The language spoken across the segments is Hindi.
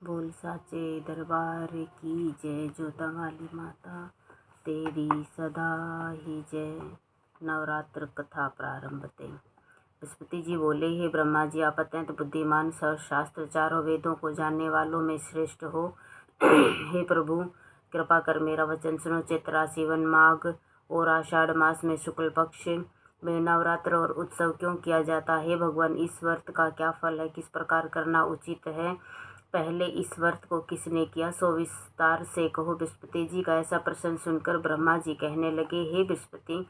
बोल साचे दरबार की जय, जोता वाली माता तेरी सदा ही जय। नवरात्र कथा प्रारंभते। बृहस्पति जी बोले, हे ब्रह्मा जी, आप अत्यंत बुद्धिमान, सर्वशास्त्र चारों वेदों को जानने वालों में श्रेष्ठ हो। हे प्रभु, कृपा कर मेरा वचन सुनो। चैत्र राशि वन माघ और आषाढ़ मास में शुक्ल पक्ष में नवरात्र और उत्सव क्यों किया जाता है? भगवान, इस व्रत का क्या फल है? किस प्रकार करना उचित है? पहले इस व्रत को किसने किया, सो विस्तार से कहो। बृहस्पति जी का ऐसा प्रश्न सुनकर ब्रह्मा जी कहने लगे, हे बृहस्पति,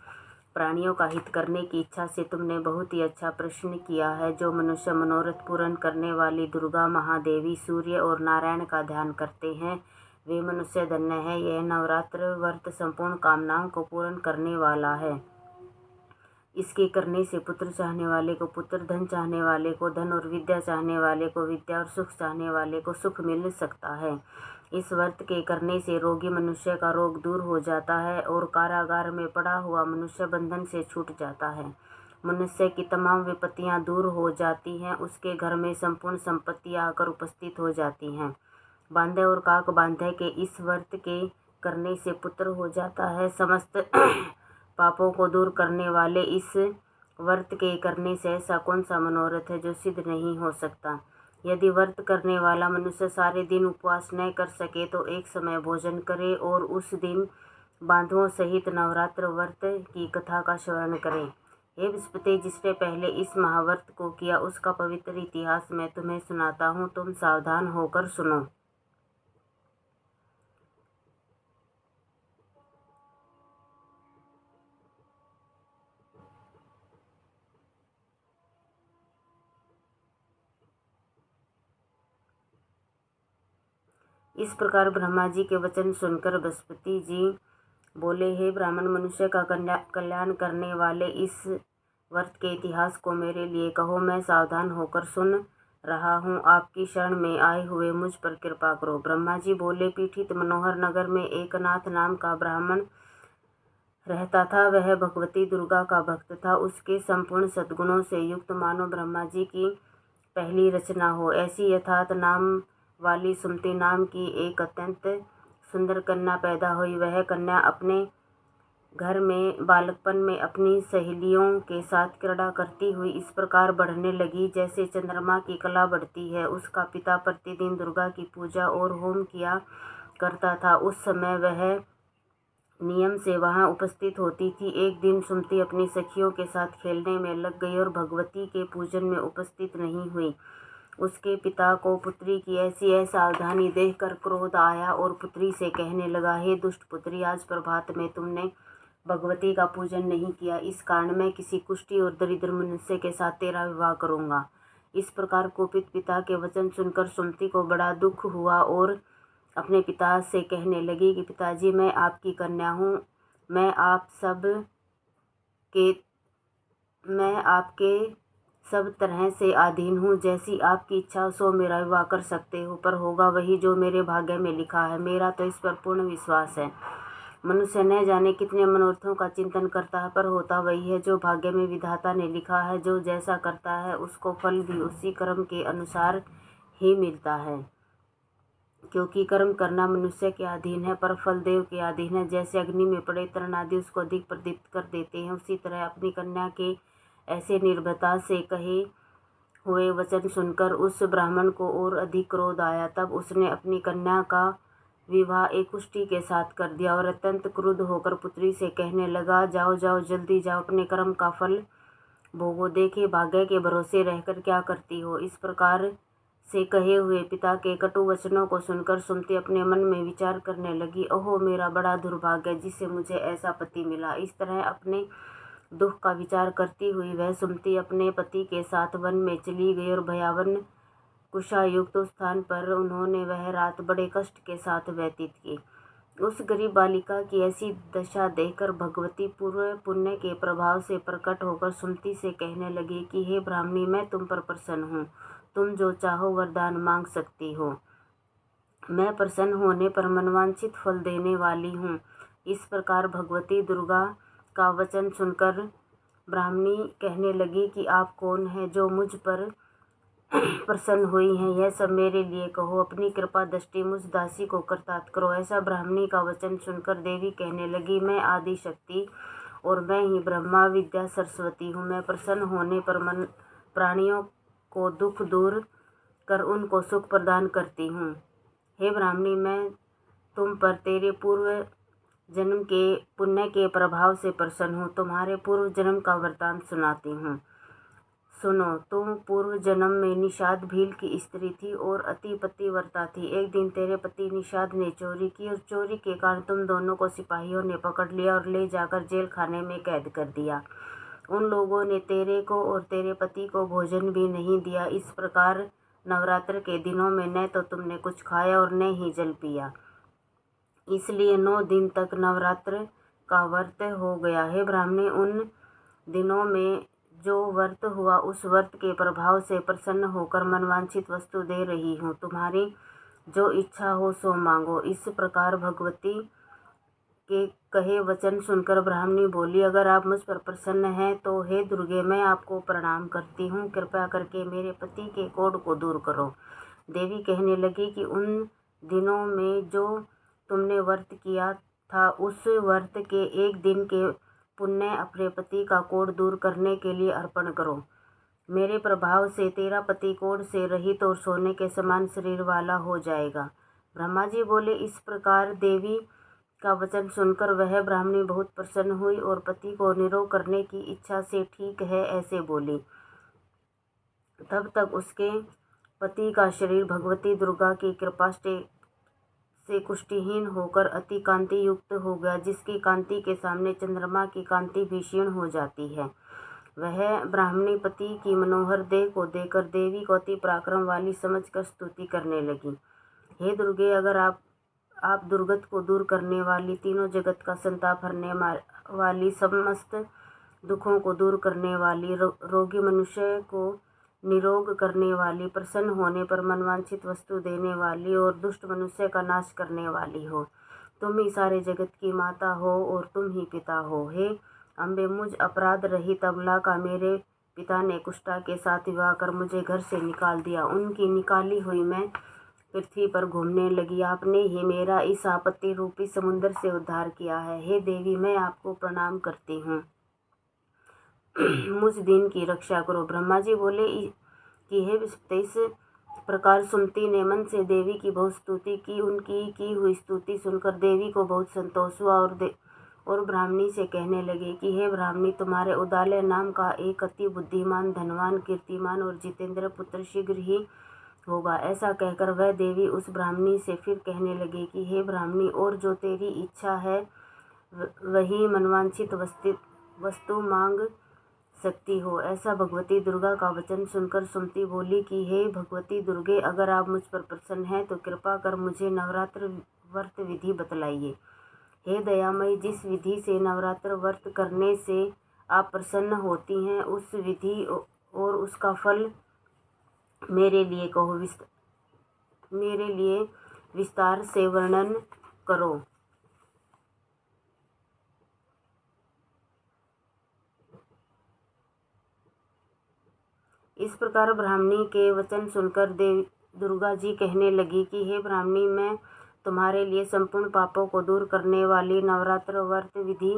प्राणियों का हित करने की इच्छा से तुमने बहुत ही अच्छा प्रश्न किया है। जो मनुष्य मनोरथ पूर्ण करने वाली दुर्गा, महादेवी, सूर्य और नारायण का ध्यान करते हैं, वे मनुष्य धन्य है। यह नवरात्र व्रत संपूर्ण कामनाओं को पूर्ण करने वाला है। इसके करने से पुत्र चाहने वाले को पुत्र, धन चाहने वाले को धन और विद्या चाहने वाले को विद्या और सुख चाहने वाले को सुख मिल सकता है। इस व्रत के करने से रोगी मनुष्य का रोग दूर हो जाता है और कारागार में पड़ा हुआ मनुष्य बंधन से छूट जाता है। मनुष्य की तमाम विपत्तियां दूर हो जाती हैं। उसके घर में संपूर्ण संपत्तियां आकर उपस्थित हो जाती हैं। बांधे और काक बांधे के इस व्रत के करने से पुत्र हो जाता है। समस्त पापों को दूर करने वाले इस व्रत के करने से ऐसा कौन सा मनोरथ है जो सिद्ध नहीं हो सकता? यदि व्रत करने वाला मनुष्य सारे दिन उपवास न कर सके तो एक समय भोजन करे और उस दिन बांधवों सहित नवरात्र व्रत की कथा का श्रवण करे। हे बृहस्पति, जिसने पहले इस महाव्रत को किया उसका पवित्र इतिहास मैं तुम्हें सुनाता हूँ। तुम सावधान होकर सुनो। इस प्रकार ब्रह्मा जी के वचन सुनकर बृहस्पति जी बोले, हे ब्राह्मण, मनुष्य का कल्याण करने वाले इस व्रत के इतिहास को मेरे लिए कहो। मैं सावधान होकर सुन रहा हूँ। आपकी शरण में आए हुए मुझ पर कृपा करो। ब्रह्मा जी बोले, पीठित मनोहर नगर में एक नाथ नाम का ब्राह्मण रहता था। वह भगवती दुर्गा का भक्त था। उसके संपूर्ण सद्गुणों से युक्त मानो ब्रह्मा जी की पहली रचना हो। ऐसी यथार्थ नाम वाली सुमति नाम की एक अत्यंत सुंदर कन्या पैदा हुई। वह कन्या अपने घर में बालकपन में अपनी सहेलियों के साथ क्रीड़ा करती हुई इस प्रकार बढ़ने लगी जैसे चंद्रमा की कला बढ़ती है। उसका पिता प्रतिदिन दुर्गा की पूजा और होम किया करता था। उस समय वह नियम से वहां उपस्थित होती थी। एक दिन सुमति अपनी सखियों के साथ खेलने में लग गई और भगवती के पूजन में उपस्थित नहीं हुई। उसके पिता को पुत्री की ऐसी असावधानी देखकर क्रोध आया और पुत्री से कहने लगा, हे दुष्ट पुत्री, आज प्रभात में तुमने भगवती का पूजन नहीं किया। इस कारण मैं किसी कुष्ठी और दरिद्र मनुष्य के साथ तेरा विवाह करूंगा। इस प्रकार कुपित पिता के वचन सुनकर सुमति को बड़ा दुख हुआ और अपने पिता से कहने लगी कि पिताजी, मैं आपकी कन्या हूँ। मैं आपके सब तरह से अधीन हूँ। जैसी आपकी इच्छा सो मेरा विवाह कर सकते हो, पर होगा वही जो मेरे भाग्य में लिखा है। मेरा तो इस पर पूर्ण विश्वास है। मनुष्य न जाने कितने मनोरथों का चिंतन करता है, पर होता वही है जो भाग्य में विधाता ने लिखा है। जो जैसा करता है उसको फल भी उसी कर्म के अनुसार ही मिलता है, क्योंकि कर्म करना मनुष्य के अधीन है पर फल देव के अधीन है। जैसे अग्नि में पड़े तृण आदि उसको अधिक प्रदीप्त कर देते हैं, उसी तरह अपनी कन्या के ऐसे निर्भयता से कहे हुए वचन सुनकर उस ब्राह्मण को और अधिक क्रोध आया। तब उसने अपनी कन्या का विवाह एक कुष्ठी के साथ कर दिया और अत्यंत क्रुद्ध होकर पुत्री से कहने लगा, जाओ जाओ, जल्दी जाओ, अपने कर्म का फल भोगो। देखे भाग्य के भरोसे रहकर क्या करती हो। इस प्रकार से कहे हुए पिता के कटु वचनों को सुनकर सुमति अपने मन में विचार करने लगी, ओहो, मेरा बड़ा दुर्भाग्य जिससे मुझे ऐसा पति मिला। इस तरह अपने दुख का विचार करती हुई वह सुमति अपने पति के साथ वन में चली गई और भयावन कुशायुक्त स्थान पर उन्होंने वह रात बड़े कष्ट के साथ व्यतीत की। उस गरीब बालिका की ऐसी दशा देखकर भगवती पूर्व पुण्य के प्रभाव से प्रकट होकर सुमति से कहने लगी कि हे ब्राह्मणी, मैं तुम पर प्रसन्न हूँ। तुम जो चाहो वरदान मांग सकती हो। मैं प्रसन्न होने पर मनवांछित फल देने वाली हूँ। इस प्रकार भगवती दुर्गा का वचन सुनकर ब्राह्मणी कहने लगी कि आप कौन हैं जो मुझ पर प्रसन्न हुई हैं, यह सब मेरे लिए कहो। अपनी कृपा दृष्टि मुझ दासी को कृतार्थ करो। ऐसा ब्राह्मणी का वचन सुनकर देवी कहने लगी, मैं आदि शक्ति और मैं ही ब्रह्मा विद्या सरस्वती हूँ। मैं प्रसन्न होने पर प्राणियों को दुख दूर कर उनको सुख प्रदान करती हूँ। हे ब्राह्मणी, मैं तुम पर तेरे पूर्व जन्म के पुण्य के प्रभाव से प्रसन्न हूँ। तुम्हारे पूर्व जन्म का वृत्तांत सुनाती हूँ, सुनो। तुम पूर्व जन्म में निषाद भील की स्त्री थी और अति पतिव्रता थी। एक दिन तेरे पति निषाद ने चोरी की और चोरी के कारण तुम दोनों को सिपाहियों ने पकड़ लिया और ले जाकर जेल खाने में कैद कर दिया। उन लोगों ने तेरे को और तेरे पति को भोजन भी नहीं दिया। इस प्रकार नवरात्र के दिनों में न तो तुमने कुछ खाया और न ही जल पिया, इसलिए 9 दिन तक नवरात्र का व्रत हो गया। हे ब्राह्मणी, उन दिनों में जो व्रत हुआ उस व्रत के प्रभाव से प्रसन्न होकर मनवांछित वस्तु दे रही हूँ। तुम्हारी जो इच्छा हो सो मांगो। इस प्रकार भगवती के कहे वचन सुनकर ब्राह्मणी बोली, अगर आप मुझ पर प्रसन्न हैं तो हे दुर्गे, मैं आपको प्रणाम करती हूँ। कृपया करके मेरे पति के कोढ़ को दूर करो। देवी कहने लगी कि उन दिनों में जो तुमने व्रत किया था उस व्रत के एक दिन के पुण्य अपने पति का कोढ़ दूर करने के लिए अर्पण करो। मेरे प्रभाव से तेरा पति कोढ़ से रहित और सोने के समान शरीर वाला हो जाएगा। ब्रह्मा जी बोले, इस प्रकार देवी का वचन सुनकर वह ब्राह्मणी बहुत प्रसन्न हुई और पति को निरोग करने की इच्छा से ठीक है ऐसे बोली। तब तक उसके पति का शरीर भगवती दुर्गा की कृपा से कुष्ठहीन होकर अति कांति युक्त हो गया, जिसकी कांति के सामने चंद्रमा की कांति भी क्षीण हो जाती है। वह ब्राह्मणी पति की मनोहर देह को देखकर देवी को अति पराक्रम वाली समझकर स्तुति करने लगी। हे दुर्गे, अगर आप दुर्गत को दूर करने वाली, तीनों जगत का संताप हरने वाली, समस्त दुखों को दूर करने वाली, रोगी मनुष्य को निरोग करने वाली, प्रसन्न होने पर मनवांछित वस्तु देने वाली और दुष्ट मनुष्य का नाश करने वाली हो। तुम ही सारे जगत की माता हो और तुम ही पिता हो। हे अम्बे, मुझ अपराध रहित अबला का मेरे पिता ने कुष्ठा के साथ विवाह कर मुझे घर से निकाल दिया। उनकी निकाली हुई मैं पृथ्वी पर घूमने लगी। आपने ही मेरा इस आपत्ति रूपी समुद्र से उद्धार किया है। हे देवी, मैं आपको प्रणाम करती हूँ। मुझ दिन की रक्षा करो। ब्रह्मा जी बोले कि हे विस्पति, इस प्रकार सुमति ने मन से देवी की बहुत स्तुति की। उनकी की हुई स्तुति सुनकर देवी को बहुत संतोष हुआ और ब्राह्मणी से कहने लगे कि हे ब्राह्मणी, तुम्हारे उदालय नाम का एक अति बुद्धिमान, धनवान, कीर्तिमान और जितेंद्र पुत्र शीघ्र ही होगा। ऐसा कहकर वह देवी उस ब्राह्मणी से फिर कहने लगे कि हे ब्राह्मणी, और जो तेरी इच्छा है वही मनवांछित वस्तु मांग सकती हो। ऐसा भगवती दुर्गा का वचन सुनकर सुमति बोली कि हे भगवती दुर्गे, अगर आप मुझ पर प्रसन्न हैं तो कृपा कर मुझे नवरात्र व्रत विधि बतलाइए। हे दयामयी, जिस विधि से नवरात्र व्रत करने से आप प्रसन्न होती हैं उस विधि और उसका फल मेरे लिए कहो, मेरे लिए विस्तार से वर्णन करो। इस प्रकार ब्राह्मणी के वचन सुनकर दुर्गा जी कहने लगी कि हे ब्राह्मणी, मैं तुम्हारे लिए संपूर्ण पापों को दूर करने वाली नवरात्र व्रत विधि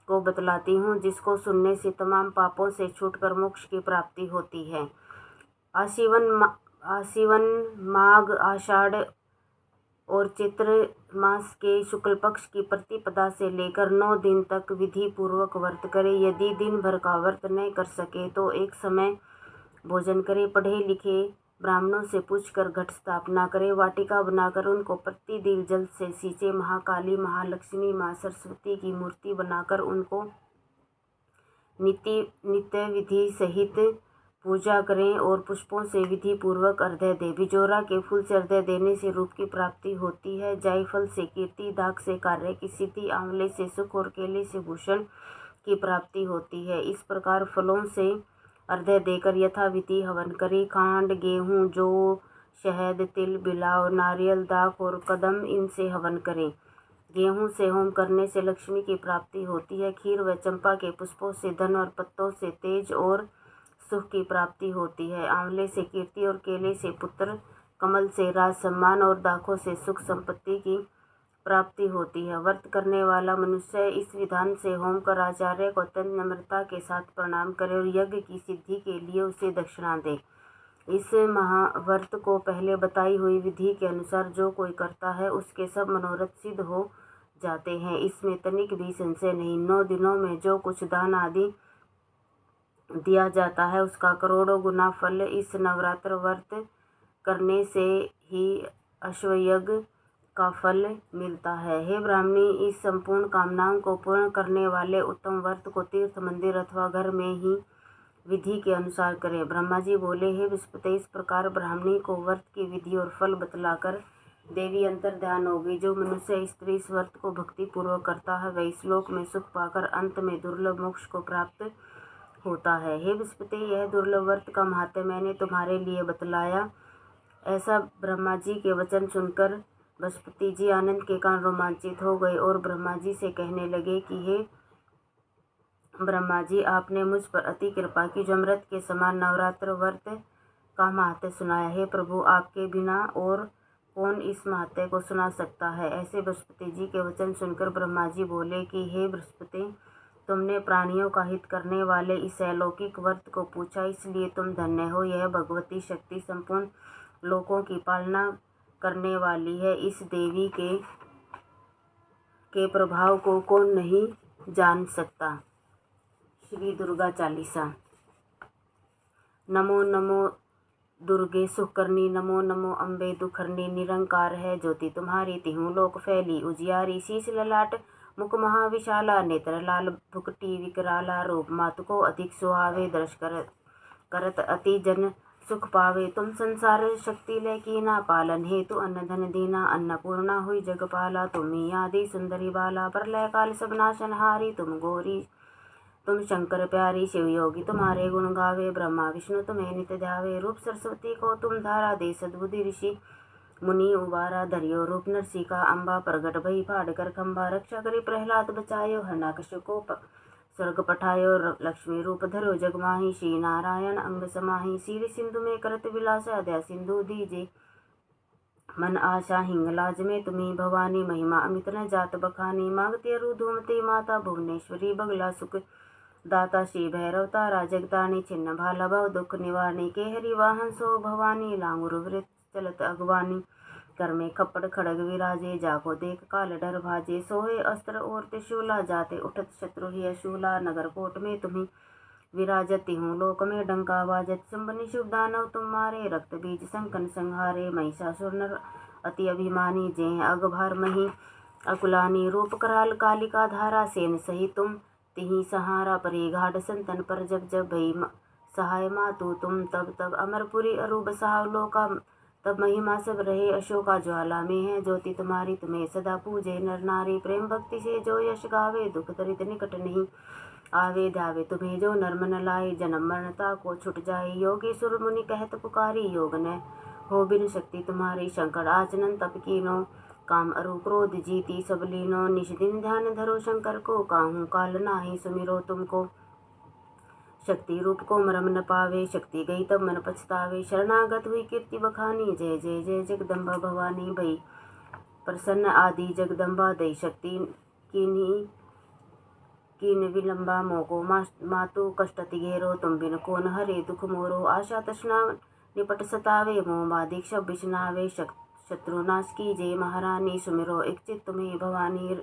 को बतलाती हूँ, जिसको सुनने से तमाम पापों से छूटकर मोक्ष की प्राप्ति होती है। आश्विन माघ आषाढ़ और चैत्र मास के शुक्ल पक्ष की प्रतिपदा से लेकर 9 दिन तक विधि पूर्वक व्रत करें। यदि दिन भर का व्रत न कर सके तो एक समय भोजन करें। पढ़े लिखे ब्राह्मणों से पूछकर घट स्थापना करें। वाटिका बनाकर उनको प्रतिदिन जल से सींचे। महाकाली, महालक्ष्मी, माँ सरस्वती की मूर्ति बनाकर उनको नित्य विधि सहित पूजा करें और पुष्पों से विधि पूर्वक अर्घ्य दें। बिजोरा के फूल से अर्घ्य देने से रूप की प्राप्ति होती है। जायफल से कीर्ति, दाख से कार्य की सिद्धि, आंवले से सुख और केले से भूषण की प्राप्ति होती है। इस प्रकार फलों से अर्घ्य देकर यथाविधि हवन करें। खांड, गेहूँ, जौ, शहद, तिल, बिलाव, नारियल, दाख और कदम, इनसे हवन करें। गेहूँ से होम करने से लक्ष्मी की प्राप्ति होती है। खीर व चंपा के पुष्पों से धन और पत्तों से तेज और सुख की प्राप्ति होती है। आंवले से कीर्ति और केले से पुत्र, कमल से राज सम्मान और दाखों से सुख संपत्ति की प्राप्ति होती है। व्रत करने वाला मनुष्य इस विधान से होम कर आचार्य को अत्यंत नम्रता के साथ प्रणाम करे और यज्ञ की सिद्धि के लिए उसे दक्षिणा दे। इस महाव्रत को पहले बताई हुई विधि के अनुसार जो कोई करता है उसके सब मनोरथ सिद्ध हो जाते हैं। इसमें तनिक भी संशय नहीं। 9 दिनों में जो कुछ दान आदि दिया जाता है उसका करोड़ों गुना फल इस नवरात्र व्रत करने से ही अश्वयज्ञ का फल मिलता है। हे ब्राह्मणी, इस संपूर्ण कामनाओं को पूर्ण करने वाले उत्तम व्रत को तीर्थ, मंदिर अथवा घर में ही विधि के अनुसार करें। ब्रह्मा जी बोले, हे बृहस्पति, इस प्रकार ब्राह्मणी को व्रत की विधि और फल बतलाकर देवी अंतर ध्यान हो गई। जो मनुष्य स्त्री इस व्रत को भक्ति पूर्वक करता है वह इस लोक में सुख पाकर अंत में दुर्लभ मोक्ष को प्राप्त होता है। हे बृहस्पति, यह दुर्लभ व्रत का महत्व मैंने तुम्हारे लिए बतलाया। ऐसा ब्रह्मा जी के वचन सुनकर बृहस्पति जी आनंद के कारण रोमांचित हो गए और ब्रह्मा जी से कहने लगे कि हे ब्रह्मा जी, आपने मुझ पर अति कृपा की। जो अमृत के समान नवरात्र व्रत का महत्व सुनाया। हे प्रभु, आपके बिना और कौन इस महत्व को सुना सकता है। ऐसे बृहस्पति जी के वचन सुनकर ब्रह्मा जी बोले कि हे बृहस्पति, तुमने प्राणियों का हित करने वाले इस अलौकिक व्रत को पूछा, इसलिए तुम धन्य हो। यह भगवती शक्ति संपूर्ण लोकों की पालना करने वाली है। इस देवी के प्रभाव को कौन नहीं जान सकता। श्री दुर्गा चालीसा। नमो नमो दुर्गे सुखकर्णी, नमो नमो अम्बे दुखहरणी। निरंकार है ज्योति तुम्हारी, तिहु लोक फैली उजियारी। शीश ललाट मुख महाविशाला, नेत्र लाल भुकटी विकराला। रूप मातु को अधिक सुहावे, दर्श करत अति जन सुख पावे। तुम संसार शक्ति ले कीना, पालन हेतु अन्न धन दीना। अन्नपूर्णा हुई जगपाला, तुम ही आदि सुंदरी बाला। प्रलय काल सब नाशनहारी, तुम गौरी तुम शंकर प्यारी। शिव योगी तुम्हारे गुण गावे, ब्रह्मा विष्णु तुम्हें नित्य ध्यावे। रूप सरस्वती को तुम धारा, दे सद्बुद्धि ऋषि मुनि उबारा। धरियो रूप नरसिका, अम्बा प्रगट भई फाड़ कर खम्बा। रक्षा करी प्रहलाद बचायो, हिरण्याकश को स्वर्ग पठायो। लक्ष्मी रूप धरो जग माही, श्री नारायण अंग समाही। सीर सिंधु में करत विलास, अदय सिंधु दीजे मन आशा। हिंगलाज में तुम्ही भवानी, महिमा अमित न जात बखानी। मांगती अरु धूमती माता, भुवनेश्वरी बगला सुख दाता। श्री भैरव तारा जगदानी, छिन्न भाला भव दुख निवारणी। के हरि वाहन सो भवानी, लांगुर वृत चलत अगवानी। कर में खप्पड़ खड़ग विराजे, जाको देख काल डर भाजे। सोहे अस्त्र और त्रिशूला, जाते उठत शत्रु ही अशूला। नगर कोट में तुम्ही विराजत, हूँ लोक में डंका बाजत। शुंभनि शुभ दानव तुम मारे, रक्त बीज संकन संहारे। महिषासुर नर अति अभिमानी, जेह अगभार मही अकुलानी। रूप कराल कालिका धारा, सेन सही तुम तिहि सहारा। परे घाट संतन पर जब जब भई सहाय मातु तुम तब तब। अमरपुरी अरु बसाव लोका, तब महिमा सब रहे अशोका। ज्वाला में है ज्योति तुम्हारी, तुम्हें सदा पूजे नर नारी। प्रेम भक्ति से जो यश गावे, दुख दरित निकट नहीं आवे। ध्यावे तुम्हें जो नर मन लाए, जन्म मरणता को छुट जाए। योगी सुर मुनि कहत पुकारी, योग न हो बिन शक्ति तुम्हारी। शंकर आचनन तप कीनो, काम अरु क्रोध जीती सब लीनो। निश दिन ध्यान धरो शंकर को, काहू काल नाही सुमिरो तुमको। शक्ति रूप को मरम न पावे, शक्ति गई तब मन पछतावे। शरणागत हुई कीर्ति बखानी, जय जय जय जगदम्बा भवानी। भई प्रसन्न आदि जगदम्बा, दई शक्ति कीन विलंबा। मोको मातु कष्ट अति घेरो, तुम बिन कोन हरे दुख मोरो। आशा तृष्णा निपट सतावे, मोह बाधिक सब बिछनावे। शत्रुनाश की जय महारानी, सुमिरो एक चित तुम्हें भवानी।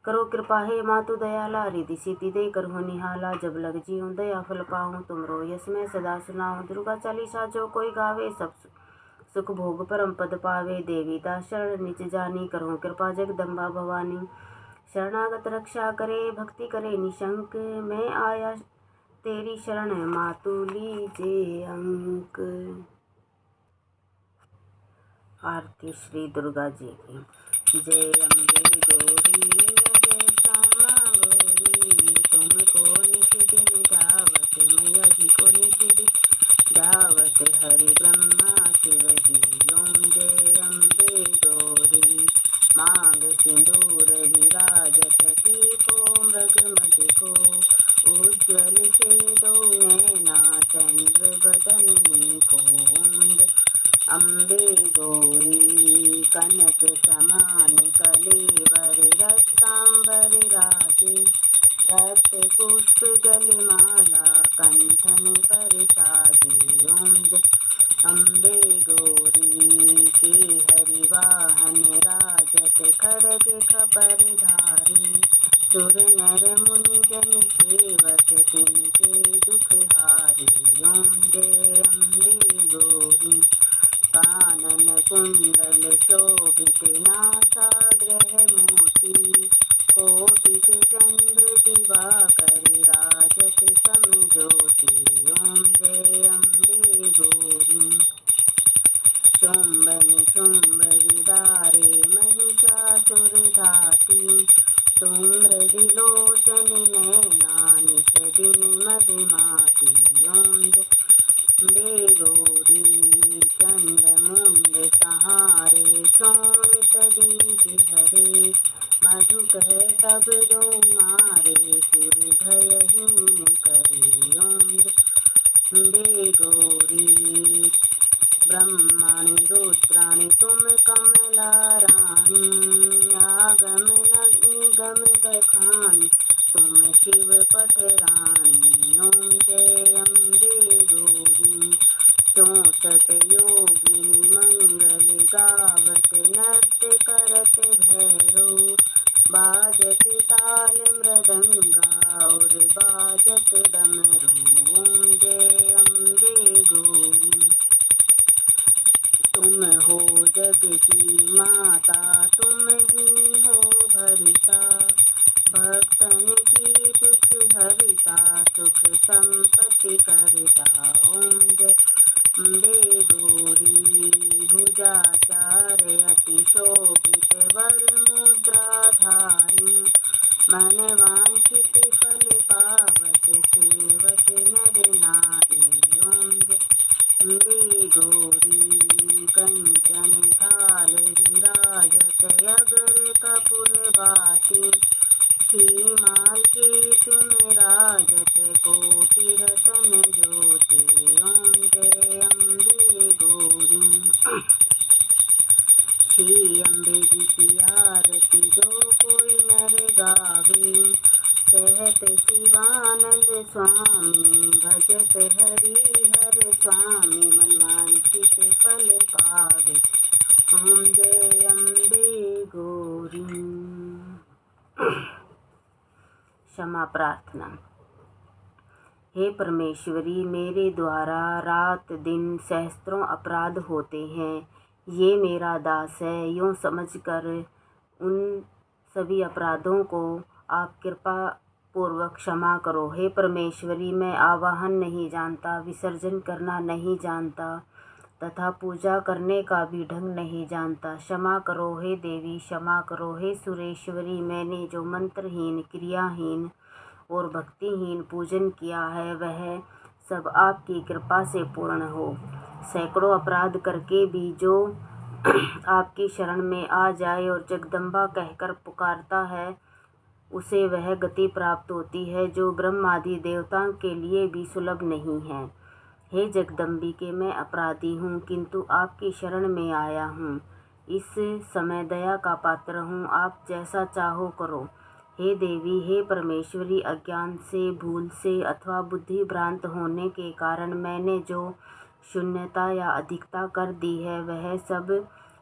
करो कृपा हे मातु दयाला, रिधि सिद्धि दे कर हो निहाला। जब लग जीऊँ दया फल पाऊँ, तुमरो यश मैं सदा सुनाऊँ। दुर्गा चालीसा जो कोई गावे, सब सुख भोग परम पद पावे। देवी दास शरण निज जानी, करो कृपा जगदम्बा भवानी। शरणागत रक्षा करे, भक्ति करे निशंक। मैं आया तेरी शरण, मातु लीजे अंक। आरती श्री दुर्गा जी की। जय अम्बे गौरी, जय श्यामा गौरी। तुमको निश दिन दावत, मैया जी को निश दिन दावत। हरि ब्रह्मा शिव जी, ओम जय अम्बे गौरी। मांग सिंदूर विराजत, टीको मृग मद को। उज्ज्वल से दो नैना चंद्र बदन कोंद। अम्बे गौरी कनक समान कलेवर रक्तांबर राजे। रक्त पुष्प गलमाला कंठन पर साजे। ओम अम्बे गौरी के हरिवाहन राजत खड़ग खपर धारी। सुर नर मुनि जन सेवत तिनके दुख हारी। ओम जय अम्बे गौरी। कानन कुंडल शोभित नासा ग्रह मोती। कोटिक चंद्र दिवाकर राजत समज्योति। ओम जय अम्बे गौरी। शुंभ निशुंभ विदारे महिषासुर धाती। धूम्र विलोचन नैना निश दिन मधुमाती। ओम अम्बे गौरी। चंड मुंड सहारे शोणित बीज हरे। मधुकर तब दो मारे सुर भयहीन करे। ओम अम्बे गौरी। ब्रह्माणि रुद्राणि तुम कमला रानी। आगम निगम बखानी तुम शिव पटरानी। ओम जय अम्बे गौरी। 64 योगिनी मंगल गावत नृत्य करत भैरो। बाजत ताल मृदंगा और बाजत डमरू। ओम जय अम्बे गौरी। तुम हो जग की माता तुम ही हो भरिता। भक्तन की दुख हरिता सुख संपत्ति करता। ओम जय अम्बे गौरी। भुजाचार अति शोभित वर मुद्राधारी। मन वांछित फल पावत सेवत नर नारी। ओम जय अम्बे गौरी। कंचन थाल विराजत अगर कपूर बाती। सीमाल के तुम राजत कोटि रतन ज्योति। ओम जय अम्बे गौरी। श्री अम्बे जी की आरती जो कोई नर गावे। कहत शिवानंद स्वामी भजत हरि हर स्वामी। मनवांछित फल पावे। ओम जय अम्बे गौरी। क्षमा प्रार्थना। हे परमेश्वरी, मेरे द्वारा रात दिन सहस्त्रों अपराध होते हैं। ये मेरा दास है, यूँ समझकर उन सभी अपराधों को आप कृपा पूर्वक क्षमा करो। हे परमेश्वरी, मैं आवाहन नहीं जानता, विसर्जन करना नहीं जानता तथा पूजा करने का भी ढंग नहीं जानता। क्षमा करो हे देवी, क्षमा करो हे सुरेश्वरी। मैंने जो मंत्रहीन, क्रियाहीन और भक्तिहीन पूजन किया है वह सब आपकी कृपा से पूर्ण हो। सैकड़ों अपराध करके भी जो आपकी शरण में आ जाए और जगदम्बा कहकर पुकारता है उसे वह गति प्राप्त होती है जो ब्रह्म आदि देवताओं के लिए भी सुलभ नहीं है। हे जगदम्बिके, मैं अपराधी हूँ किंतु आपकी शरण में आया हूँ। इस समय दया का पात्र हूँ, आप जैसा चाहो करो। हे देवी, हे परमेश्वरी, अज्ञान से, भूल से अथवा बुद्धि भ्रांत होने के कारण मैंने जो शून्यता या अधिकता कर दी है वह सब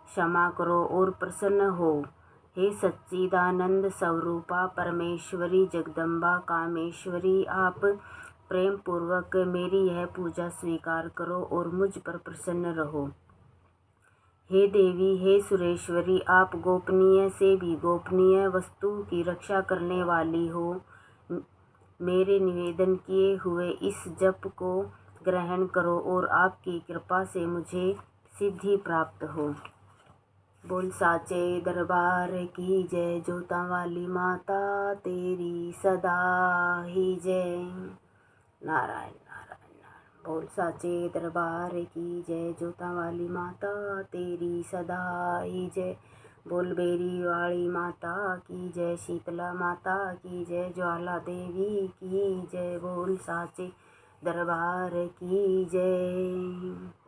क्षमा करो और प्रसन्न हो। हे सच्चिदानंद स्वरूपा परमेश्वरी जगदम्बा कामेश्वरी, आप प्रेम पूर्वक मेरी यह पूजा स्वीकार करो और मुझ पर प्रसन्न रहो। हे देवी, हे सुरेश्वरी, आप गोपनीय से भी गोपनीय वस्तु की रक्षा करने वाली हो। मेरे निवेदन किए हुए इस जप को ग्रहण करो और आपकी कृपा से मुझे सिद्धि प्राप्त हो। बोल साचे दरबार की जय, जोता वाली माता तेरी सदा ही जय। नारायण नारायण नारायण। बोल साचे दरबार की जय, जोता वाली माता तेरी सदा ही जय। बोल बेरी वाली माता की जय, शीतला माता की जय, ज्वाला देवी की जय, बोल साचे दरबार की जय।